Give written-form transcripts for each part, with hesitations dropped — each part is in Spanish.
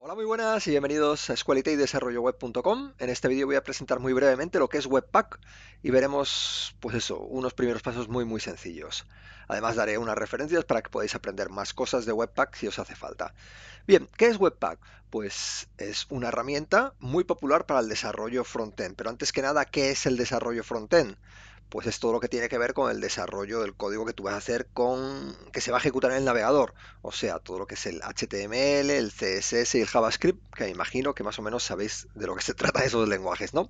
Hola, muy buenas y bienvenidos a escuelita-y-desarrollo-web.com. En este vídeo voy a presentar muy brevemente lo que es Webpack y veremos, pues eso, unos primeros pasos muy sencillos. Además daré unas referencias para que podáis aprender más cosas de Webpack si os hace falta. Bien, ¿qué es Webpack? Pues es una herramienta muy popular para el desarrollo frontend. Pero antes que nada, ¿qué es el desarrollo frontend? Pues es todo lo que tiene que ver con el desarrollo del código que tú vas a hacer que se va a ejecutar en el navegador. O sea, todo lo que es el HTML, el CSS y el JavaScript, que imagino que más o menos sabéis de lo que se trata esos lenguajes, ¿no?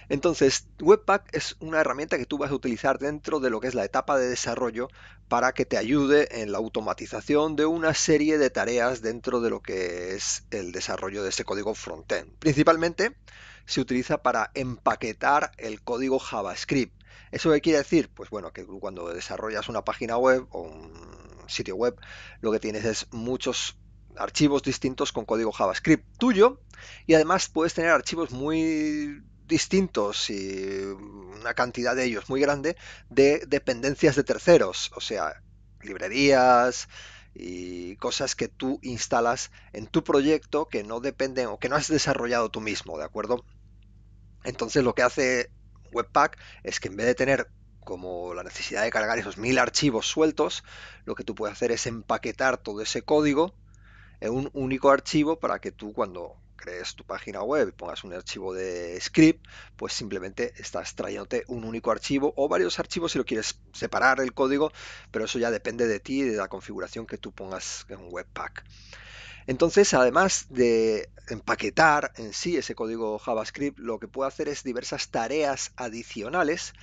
Entonces, Webpack es una herramienta que tú vas a utilizar dentro de lo que es la etapa de desarrollo para que te ayude en la automatización de una serie de tareas dentro de lo que es el desarrollo de ese código frontend. Principalmente se utiliza para empaquetar el código JavaScript. ¿Eso qué quiere decir? Pues bueno, que cuando desarrollas una página web o un sitio web, lo que tienes es muchos archivos distintos con código JavaScript tuyo y además puedes tener archivos muy distintos y una cantidad de ellos muy grande de dependencias de terceros, o sea, librerías y cosas que tú instalas en tu proyecto que no dependen o que no has desarrollado tú mismo, ¿de acuerdo? Entonces lo que hace Webpack es que en vez de tener como la necesidad de cargar esos 1000 archivos sueltos, lo que tú puedes hacer es empaquetar todo ese código en un único archivo para que tú cuando crees tu página web y pongas un archivo de script, pues simplemente estás trayéndote un único archivo o varios archivos si lo quieres separar el código, pero eso ya depende de ti y de la configuración que tú pongas en Webpack. Entonces, además de empaquetar en sí ese código JavaScript, lo que puede hacer es diversas tareas adicionales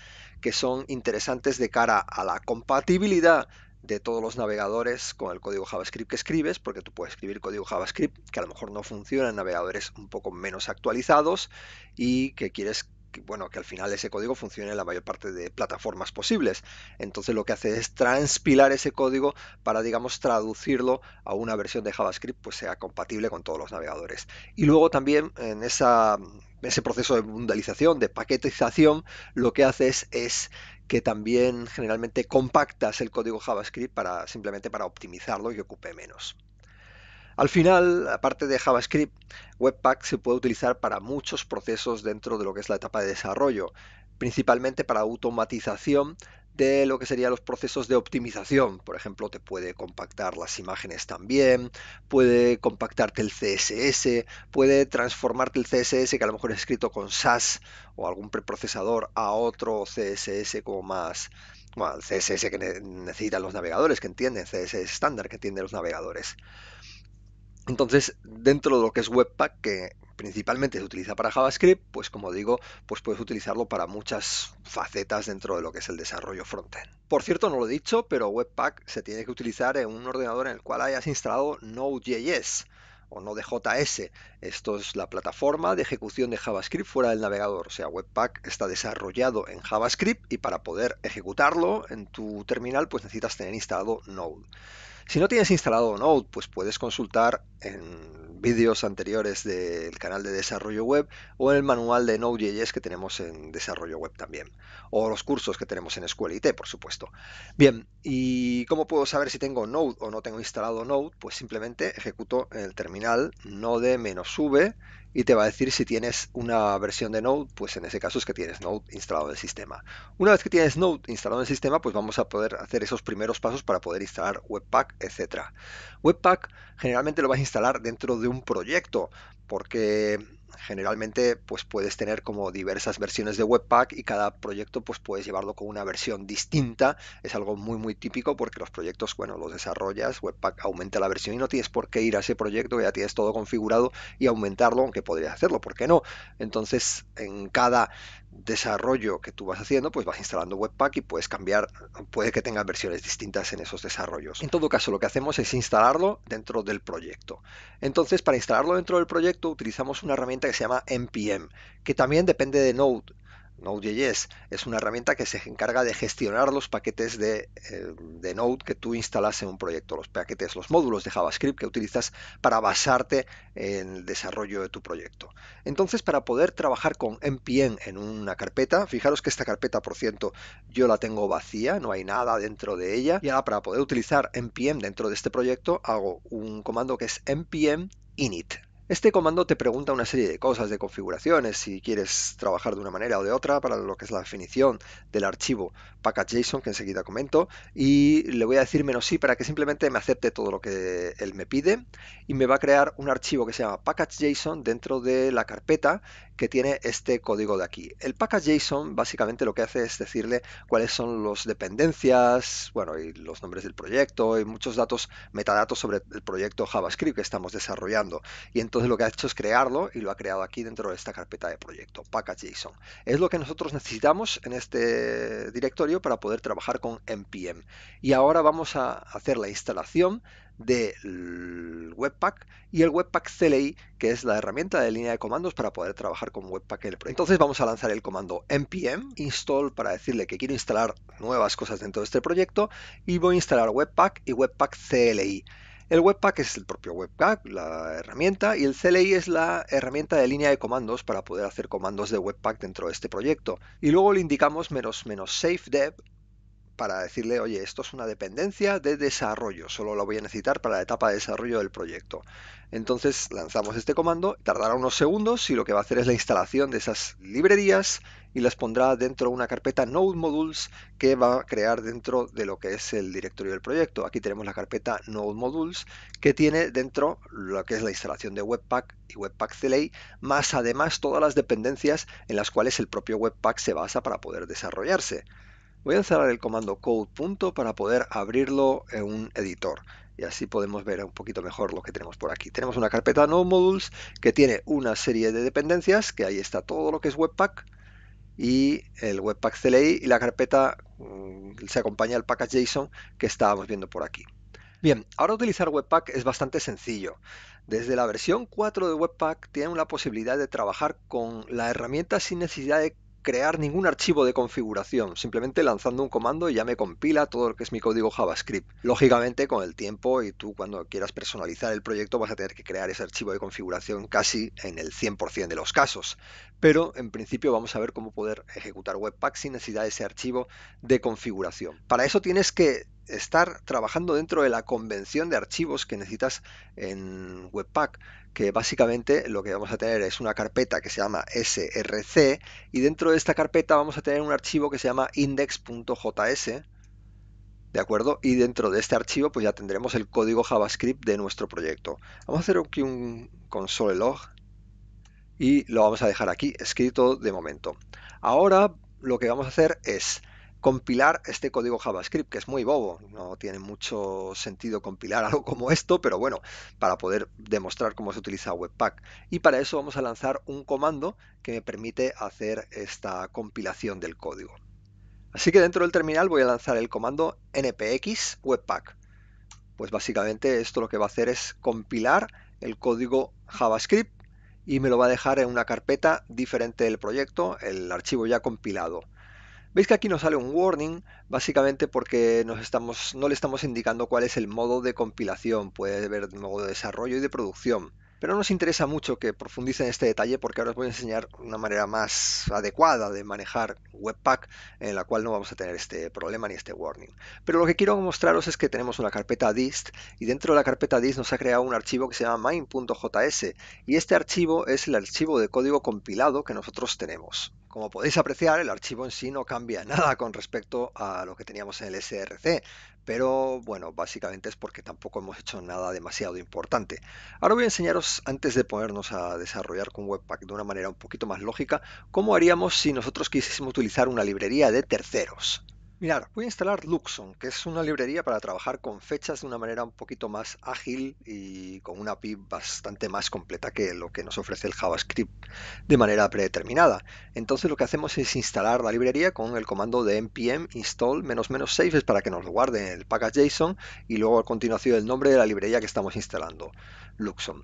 que son interesantes de cara a la compatibilidad de todos los navegadores con el código JavaScript que escribes, porque tú puedes escribir código JavaScript que a lo mejor no funciona en navegadores un poco menos actualizados y que quieres bueno, que al final ese código funcione en la mayor parte de plataformas posibles. Entonces lo que hace es transpilar ese código para, digamos, traducirlo a una versión de JavaScript pues sea compatible con todos los navegadores. Y luego también en ese proceso de bundalización, de paquetización, lo que haces es que también generalmente compactas el código JavaScript para simplemente para optimizarlo y que ocupe menos. Al final, aparte de JavaScript, Webpack se puede utilizar para muchos procesos dentro de lo que es la etapa de desarrollo, principalmente para automatización de lo que serían los procesos de optimización. Por ejemplo, te puede compactar las imágenes también, puede compactarte el CSS, puede transformarte el CSS que a lo mejor es escrito con SAS o algún preprocesador a otro CSS como más, bueno, el CSS que necesitan los navegadores, que entienden, CSS estándar que entienden los navegadores. Entonces, dentro de lo que es Webpack, que principalmente se utiliza para JavaScript, pues como digo, pues puedes utilizarlo para muchas facetas dentro de lo que es el desarrollo frontend. Por cierto, no lo he dicho, pero Webpack se tiene que utilizar en un ordenador en el cual hayas instalado Node.js o Node.js. Esto es la plataforma de ejecución de JavaScript fuera del navegador. O sea, Webpack está desarrollado en JavaScript y para poder ejecutarlo en tu terminal, pues necesitas tener instalado Node. Si no tienes instalado Node, pues puedes consultar en vídeos anteriores del canal de desarrollo web o en el manual de Node.js que tenemos en desarrollo web también, o los cursos que tenemos en Escuela IT, por supuesto. Bien, ¿y cómo puedo saber si tengo Node o no tengo instalado Node? Pues simplemente ejecuto en el terminal node-v y te va a decir si tienes una versión de Node, pues en ese caso es que tienes Node instalado en el sistema. Una vez que tienes Node instalado en el sistema, pues vamos a poder hacer esos primeros pasos para poder instalar Webpack, etcétera. Webpack generalmente lo vas a instalar dentro de un proyecto, porque generalmente pues puedes tener como diversas versiones de Webpack y cada proyecto pues puedes llevarlo con una versión distinta. Es algo muy típico porque los proyectos, bueno, los desarrollas, Webpack aumenta la versión y no tienes por qué ir a ese proyecto, ya tienes todo configurado y aumentarlo, aunque podrías hacerlo, ¿por qué no? Entonces, en cada desarrollo que tú vas haciendo, pues vas instalando Webpack y puedes cambiar, puede que tengas versiones distintas en esos desarrollos. En todo caso, lo que hacemos es instalarlo dentro del proyecto. Entonces, para instalarlo dentro del proyecto, utilizamos una herramienta que se llama npm, que también depende de Node. Node.js es una herramienta que se encarga de gestionar los paquetes de Node que tú instalas en un proyecto, los paquetes, los módulos de JavaScript que utilizas para basarte en el desarrollo de tu proyecto. Entonces, para poder trabajar con npm en una carpeta, fijaros que esta carpeta, por cierto, yo la tengo vacía, no hay nada dentro de ella. Y ahora, para poder utilizar npm dentro de este proyecto, hago un comando que es npm init. Este comando te pregunta una serie de cosas, de configuraciones, si quieres trabajar de una manera o de otra para lo que es la definición del archivo package.json, que enseguida comento, y le voy a decir menos sí para que simplemente me acepte todo lo que él me pide y me va a crear un archivo que se llama package.json dentro de la carpeta que tiene este código de aquí. El package.json básicamente lo que hace es decirle cuáles son las dependencias, bueno, y los nombres del proyecto y muchos datos, metadatos sobre el proyecto JavaScript que estamos desarrollando. Y entonces lo que ha hecho es crearlo y lo ha creado aquí dentro de esta carpeta de proyecto, package.json. Es lo que nosotros necesitamos en este directorio para poder trabajar con npm. Y ahora vamos a hacer la instalación del Webpack y el Webpack CLI, que es la herramienta de línea de comandos para poder trabajar con Webpack en el proyecto. Entonces vamos a lanzar el comando npm install para decirle que quiero instalar nuevas cosas dentro de este proyecto y voy a instalar Webpack y Webpack CLI. El Webpack es el propio Webpack, la herramienta, y el CLI es la herramienta de línea de comandos para poder hacer comandos de Webpack dentro de este proyecto. Y luego le indicamos "-save dev" para decirle, oye, esto es una dependencia de desarrollo, solo lo voy a necesitar para la etapa de desarrollo del proyecto. Entonces lanzamos este comando, tardará unos segundos y lo que va a hacer es la instalación de esas librerías y las pondrá dentro de una carpeta Node Modules que va a crear dentro de lo que es el directorio del proyecto. Aquí tenemos la carpeta Node Modules que tiene dentro lo que es la instalación de Webpack y Webpack CLI, más además todas las dependencias en las cuales el propio Webpack se basa para poder desarrollarse. Voy a instalar el comando code para poder abrirlo en un editor y así podemos ver un poquito mejor lo que tenemos por aquí. Tenemos una carpeta Node Modules que tiene una serie de dependencias, que ahí está todo lo que es Webpack y el Webpack CLI y la carpeta se acompaña al package.json que estábamos viendo por aquí. Bien, ahora utilizar Webpack es bastante sencillo. Desde la versión 4 de Webpack tienen la posibilidad de trabajar con la herramienta sin necesidad de crear ningún archivo de configuración, simplemente lanzando un comando y ya me compila todo lo que es mi código JavaScript. Lógicamente, con el tiempo y tú cuando quieras personalizar el proyecto vas a tener que crear ese archivo de configuración casi en el 100% de los casos. Pero en principio vamos a ver cómo poder ejecutar Webpack sin necesidad de ese archivo de configuración. Para eso tienes que estar trabajando dentro de la convención de archivos que necesitas en Webpack, que básicamente lo que vamos a tener es una carpeta que se llama src y dentro de esta carpeta vamos a tener un archivo que se llama index.js, ¿de acuerdo? Y dentro de este archivo pues ya tendremos el código JavaScript de nuestro proyecto. Vamos a hacer aquí un console log y lo vamos a dejar aquí escrito de momento. Ahora lo que vamos a hacer es compilar este código JavaScript, que es muy bobo, no tiene mucho sentido compilar algo como esto, pero bueno, para poder demostrar cómo se utiliza Webpack. Y para eso vamos a lanzar un comando que me permite hacer esta compilación del código. Así que dentro del terminal voy a lanzar el comando npx webpack. Pues básicamente esto lo que va a hacer es compilar el código JavaScript y me lo va a dejar en una carpeta diferente del proyecto, el archivo ya compilado. Veis que aquí nos sale un warning, básicamente porque no le estamos indicando cuál es el modo de compilación, puede haber modo de desarrollo y de producción. Pero nos interesa mucho que profundice en este detalle porque ahora os voy a enseñar una manera más adecuada de manejar Webpack en la cual no vamos a tener este problema ni este warning. Pero lo que quiero mostraros es que tenemos una carpeta dist y dentro de la carpeta dist nos ha creado un archivo que se llama main.js y este archivo es el archivo de código compilado que nosotros tenemos. Como podéis apreciar, el archivo en sí no cambia nada con respecto a lo que teníamos en el src, pero bueno, básicamente es porque tampoco hemos hecho nada demasiado importante. Ahora voy a enseñaros, antes de ponernos a desarrollar con Webpack de una manera un poquito más lógica, cómo haríamos si nosotros quisiésemos utilizar una librería de terceros. Mirad, voy a instalar Luxon, que es una librería para trabajar con fechas de una manera un poquito más ágil y con una API bastante más completa que lo que nos ofrece el JavaScript de manera predeterminada. Entonces lo que hacemos es instalar la librería con el comando de npm install --save es para que nos lo guarde en el package.json y luego a continuación el nombre de la librería que estamos instalando, Luxon,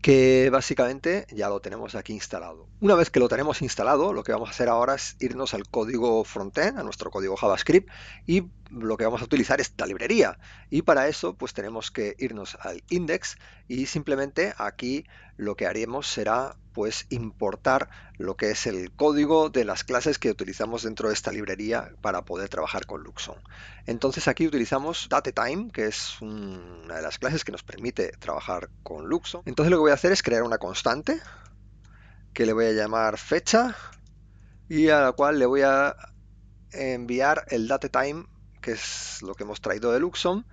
que básicamente ya lo tenemos aquí instalado. Una vez que lo tenemos instalado, lo que vamos a hacer ahora es irnos al código frontend, a nuestro código JavaScript, y lo que vamos a utilizar es esta librería, y para eso pues tenemos que irnos al index y simplemente aquí lo que haremos será pues importar lo que es el código de las clases que utilizamos dentro de esta librería para poder trabajar con Luxon. Entonces aquí utilizamos DateTime, que es una de las clases que nos permite trabajar con Luxon. Entonces lo que voy a hacer es crear una constante que le voy a llamar fecha y a la cual le voy a enviar el datetime, que es lo que hemos traído de Luxon,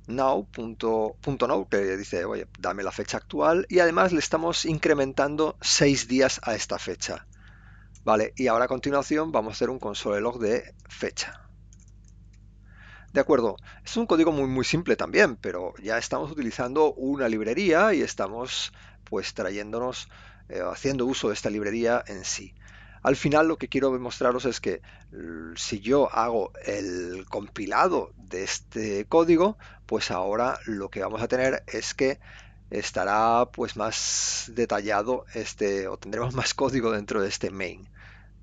now.now, que dice, oye, dame la fecha actual, y además le estamos incrementando 6 días a esta fecha. Vale, y ahora a continuación vamos a hacer un console log de fecha. De acuerdo, es un código muy simple también, pero ya estamos utilizando una librería y estamos pues trayéndonos, haciendo uso de esta librería en sí. Al final lo que quiero demostraros es que si yo hago el compilado de este código, pues ahora lo que vamos a tener es que estará pues más detallado o tendremos más código dentro de este main.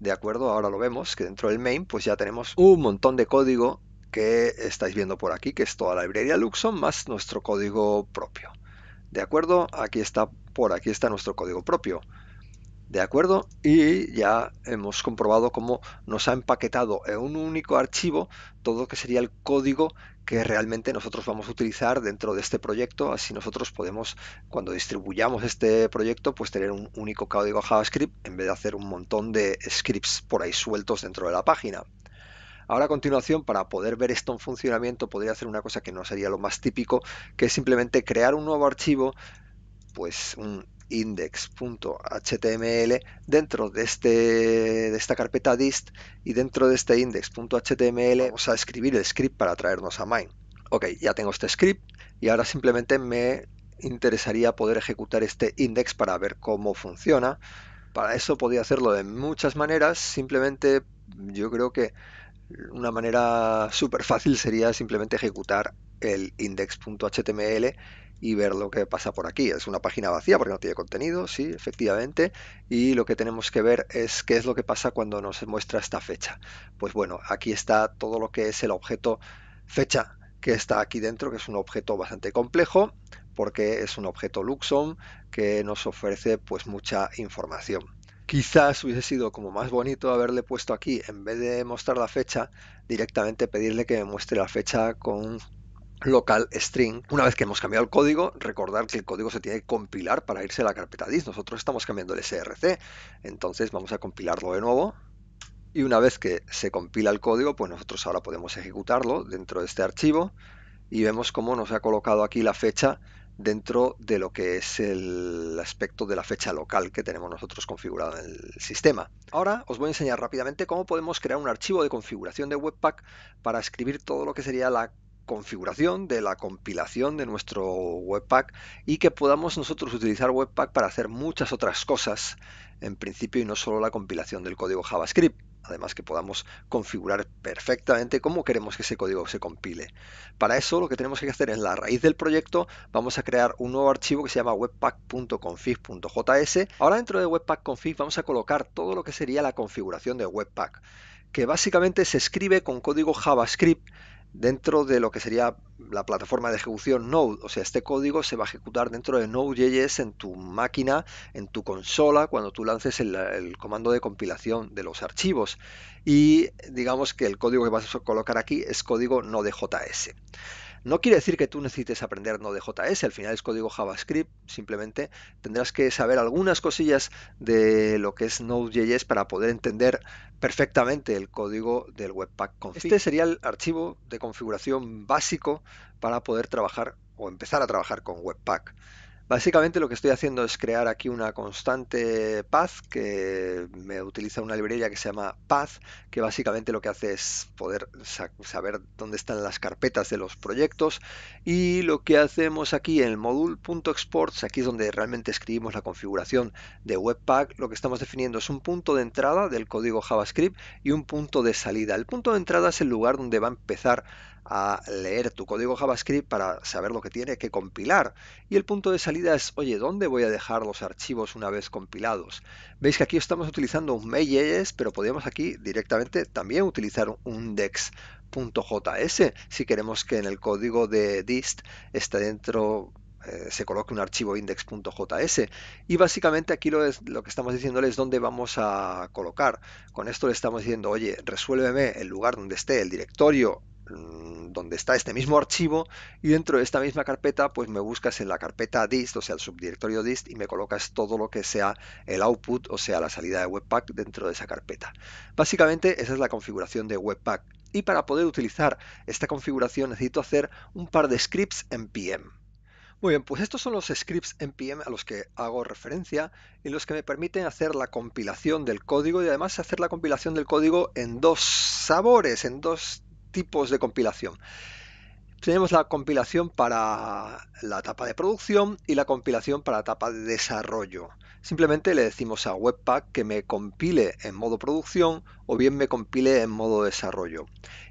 De acuerdo, ahora lo vemos que dentro del main pues ya tenemos un montón de código que estáis viendo por aquí, que es toda la librería Luxon más nuestro código propio. De acuerdo, aquí está, por aquí está nuestro código propio. De acuerdo, y ya hemos comprobado cómo nos ha empaquetado en un único archivo todo lo que sería el código que realmente nosotros vamos a utilizar dentro de este proyecto. Así nosotros podemos, cuando distribuyamos este proyecto, pues tener un único código JavaScript en vez de hacer un montón de scripts por ahí sueltos dentro de la página. Ahora a continuación, para poder ver esto en funcionamiento, podría hacer una cosa que no sería lo más típico, que es simplemente crear un nuevo archivo, pues un index.html dentro de esta carpeta dist, y dentro de este index.html vamos a escribir el script para traernos a main. Ok, ya tengo este script y ahora simplemente me interesaría poder ejecutar este index para ver cómo funciona. Para eso podría hacerlo de muchas maneras, simplemente yo creo que una manera súper fácil sería simplemente ejecutar el index.html y ver lo que pasa por aquí. Es una página vacía porque no tiene contenido, sí, efectivamente, y lo que tenemos que ver es qué es lo que pasa cuando nos muestra esta fecha. Pues bueno, aquí está todo lo que es el objeto fecha que está aquí dentro, que es un objeto bastante complejo porque es un objeto Luxon que nos ofrece pues mucha información. Quizás hubiese sido como más bonito haberle puesto aquí, en vez de mostrar la fecha, directamente pedirle que me muestre la fecha con un local string. Una vez que hemos cambiado el código, recordar que el código se tiene que compilar para irse a la carpeta dist. Nosotros estamos cambiando el src, entonces vamos a compilarlo de nuevo. Y una vez que se compila el código, pues nosotros ahora podemos ejecutarlo dentro de este archivo y vemos cómo nos ha colocado aquí la fecha dentro de lo que es el aspecto de la fecha local que tenemos nosotros configurado en el sistema. Ahora os voy a enseñar rápidamente cómo podemos crear un archivo de configuración de Webpack para escribir todo lo que sería la configuración de la compilación de nuestro Webpack y que podamos nosotros utilizar Webpack para hacer muchas otras cosas en principio y no solo la compilación del código JavaScript. Además que podamos configurar perfectamente cómo queremos que ese código se compile. Para eso lo que tenemos que hacer en la raíz del proyecto, vamos a crear un nuevo archivo que se llama webpack.config.js. Ahora dentro de webpack.config vamos a colocar todo lo que sería la configuración de Webpack, que básicamente se escribe con código JavaScript dentro de lo que sería la plataforma de ejecución Node. O sea, este código se va a ejecutar dentro de Node.js en tu máquina, en tu consola, cuando tú lances el comando de compilación de los archivos. Y digamos que el código que vas a colocar aquí es código Node.js. No quiere decir que tú necesites aprender Node.js, al final es código JavaScript, simplemente tendrás que saber algunas cosillas de lo que es Node.js para poder entender perfectamente el código del Webpack config. Este sería el archivo de configuración básico para poder trabajar o empezar a trabajar con Webpack. Básicamente lo que estoy haciendo es crear aquí una constante path que me utiliza una librería que se llama path, que básicamente lo que hace es poder saber dónde están las carpetas de los proyectos, y lo que hacemos aquí en el module.exports, aquí es donde realmente escribimos la configuración de Webpack, lo que estamos definiendo es un punto de entrada del código JavaScript y un punto de salida. El punto de entrada es el lugar donde va a empezar a leer tu código JavaScript para saber lo que tiene que compilar. Y el punto de salida es, oye, ¿dónde voy a dejar los archivos una vez compilados? Veis que aquí estamos utilizando un main.js, pero podríamos aquí directamente también utilizar un index.js si queremos que en el código de dist esté dentro, se coloque un archivo index.js. Y básicamente aquí lo que estamos diciéndole es dónde vamos a colocar. Con esto le estamos diciendo, oye, resuélveme el lugar donde esté el directorio donde está este mismo archivo, y dentro de esta misma carpeta pues me buscas en la carpeta dist, o sea el subdirectorio dist, y me colocas todo lo que sea el output, o sea la salida de Webpack dentro de esa carpeta. Básicamente esa es la configuración de Webpack, y para poder utilizar esta configuración necesito hacer un par de scripts npm. Muy bien, pues estos son los scripts npm a los que hago referencia y los que me permiten hacer la compilación del código, y además hacer la compilación del código en dos sabores, en dos tipos de compilación. Tenemos la compilación para la etapa de producción y la compilación para la etapa de desarrollo. Simplemente le decimos a Webpack que me compile en modo producción o bien me compile en modo desarrollo.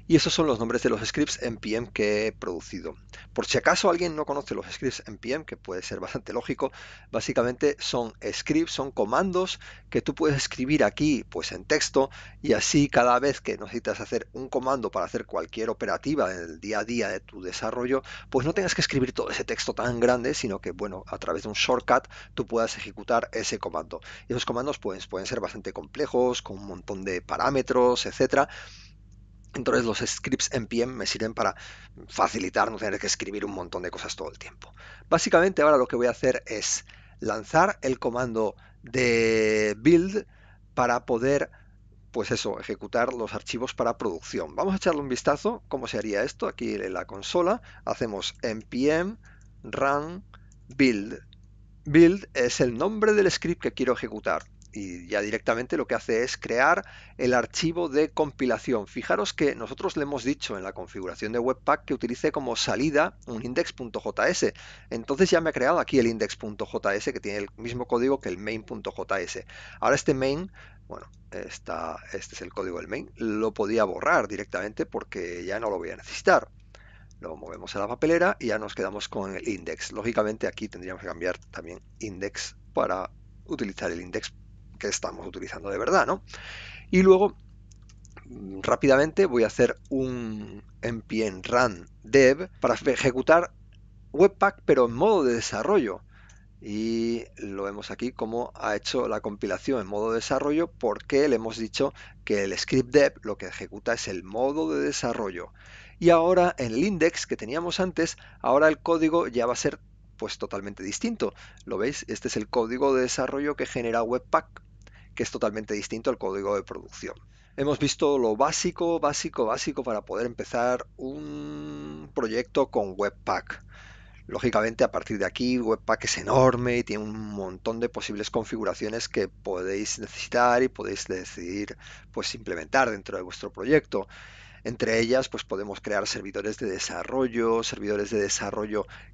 Y esos son los nombres de los scripts npm que he producido. Por si acaso alguien no conoce los scripts npm, que puede ser bastante lógico, básicamente son scripts, son comandos que tú puedes escribir aquí pues en texto, y así cada vez que necesitas hacer un comando para hacer cualquier operativa en el día a día de tu desarrollo, pues no tengas que escribir todo ese texto tan grande, sino que bueno, a través de un shortcut tú puedas ejecutar ese comando. Y esos comandos pues, pueden ser bastante complejos, con un montón de parámetros, etcétera. Entonces los scripts npm me sirven para facilitar no tener que escribir un montón de cosas todo el tiempo. Básicamente ahora lo que voy a hacer es lanzar el comando de build para poder, pues eso, ejecutar los archivos para producción. Vamos a echarle un vistazo cómo se haría esto. Aquí en la consola hacemos npm run build. Build es el nombre del script que quiero ejecutar, y ya directamente lo que hace es crear el archivo de compilación. Fijaros que nosotros le hemos dicho en la configuración de Webpack que utilice como salida un index.js. Entonces ya me ha creado aquí el index.js, que tiene el mismo código que el main.js. Ahora este main, bueno, este es el código del main, lo podía borrar directamente porque ya no lo voy a necesitar. Lo movemos a la papelera y ya nos quedamos con el index. Lógicamente aquí tendríamos que cambiar también index para utilizar el index que estamos utilizando de verdad, ¿no? Y luego rápidamente voy a hacer un npm run dev para ejecutar Webpack pero en modo de desarrollo. Y lo vemos aquí como ha hecho la compilación en modo desarrollo, porque le hemos dicho que el script dev lo que ejecuta es el modo de desarrollo. Y ahora en el index que teníamos antes, ahora el código ya va a ser pues totalmente distinto. ¿Lo veis? Este es el código de desarrollo que genera Webpack, que es totalmente distinto al código de producción. Hemos visto lo básico, básico para poder empezar un proyecto con Webpack. Lógicamente, a partir de aquí, Webpack es enorme y tiene un montón de posibles configuraciones que podéis necesitar y podéis decidir pues implementar dentro de vuestro proyecto. Entre ellas, pues podemos crear servidores de desarrollo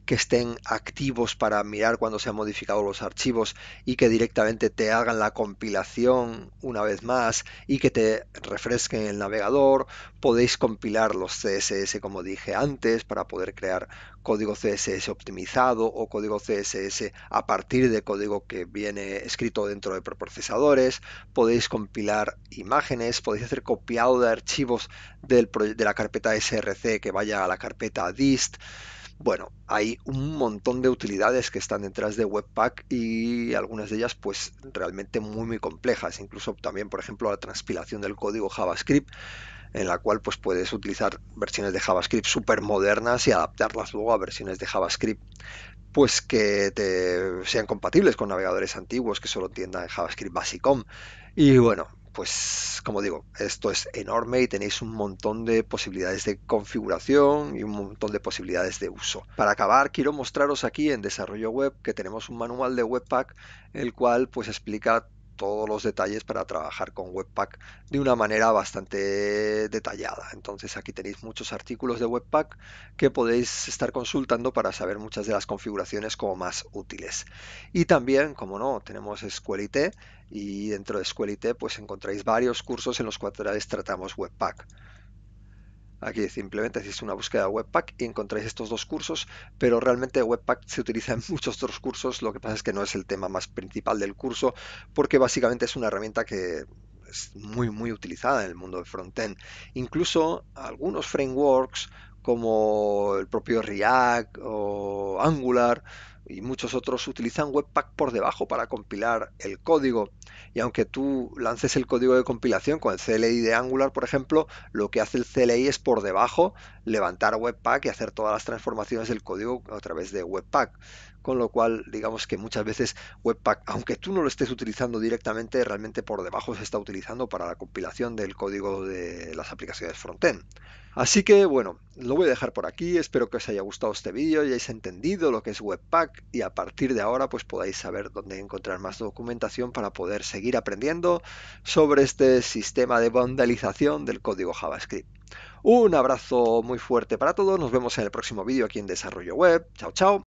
que estén activos para mirar cuando se han modificado los archivos y que directamente te hagan la compilación una vez más y que te refresquen el navegador. Podéis compilar los CSS, como dije antes, para poder crear código CSS optimizado o código CSS a partir de código que viene escrito dentro de preprocesadores. Podéis compilar imágenes, podéis hacer copiado de archivos de la carpeta src que vaya a la carpeta dist. Bueno, hay un montón de utilidades que están detrás de Webpack, y algunas de ellas pues realmente muy complejas. Incluso también, por ejemplo, la transpilación del código JavaScript, en la cual pues puedes utilizar versiones de JavaScript súper modernas y adaptarlas luego a versiones de JavaScript pues que sean compatibles con navegadores antiguos que solo entiendan JavaScript Basicom. Y bueno, pues como digo, esto es enorme y tenéis un montón de posibilidades de configuración y un montón de posibilidades de uso. Para acabar, quiero mostraros aquí en Desarrollo Web que tenemos un manual de Webpack, el cual pues explica todos los detalles para trabajar con Webpack de una manera bastante detallada. Entonces aquí tenéis muchos artículos de Webpack que podéis estar consultando para saber muchas de las configuraciones como más útiles. Y también, como no, tenemos SQLite, y dentro de SQLite pues encontráis varios cursos en los cuales tratamos Webpack. Aquí simplemente hacéis una búsqueda de Webpack y encontráis estos dos cursos, pero realmente Webpack se utiliza en muchos otros cursos, lo que pasa es que no es el tema más principal del curso, porque básicamente es una herramienta que es muy utilizada en el mundo de frontend. Incluso algunos frameworks como el propio React o Angular y muchos otros utilizan Webpack por debajo para compilar el código. Y aunque tú lances el código de compilación con el CLI de Angular, por ejemplo, lo que hace el CLI es por debajo levantar Webpack y hacer todas las transformaciones del código a través de Webpack. Con lo cual, digamos que muchas veces Webpack, aunque tú no lo estés utilizando directamente, realmente por debajo se está utilizando para la compilación del código de las aplicaciones frontend. Así que bueno, lo voy a dejar por aquí, espero que os haya gustado este vídeo y hayáis entendido lo que es Webpack y a partir de ahora pues podáis saber dónde encontrar más documentación para poder seguir aprendiendo sobre este sistema de vandalización del código JavaScript. Un abrazo muy fuerte para todos, nos vemos en el próximo vídeo aquí en Desarrollo Web, chao chao.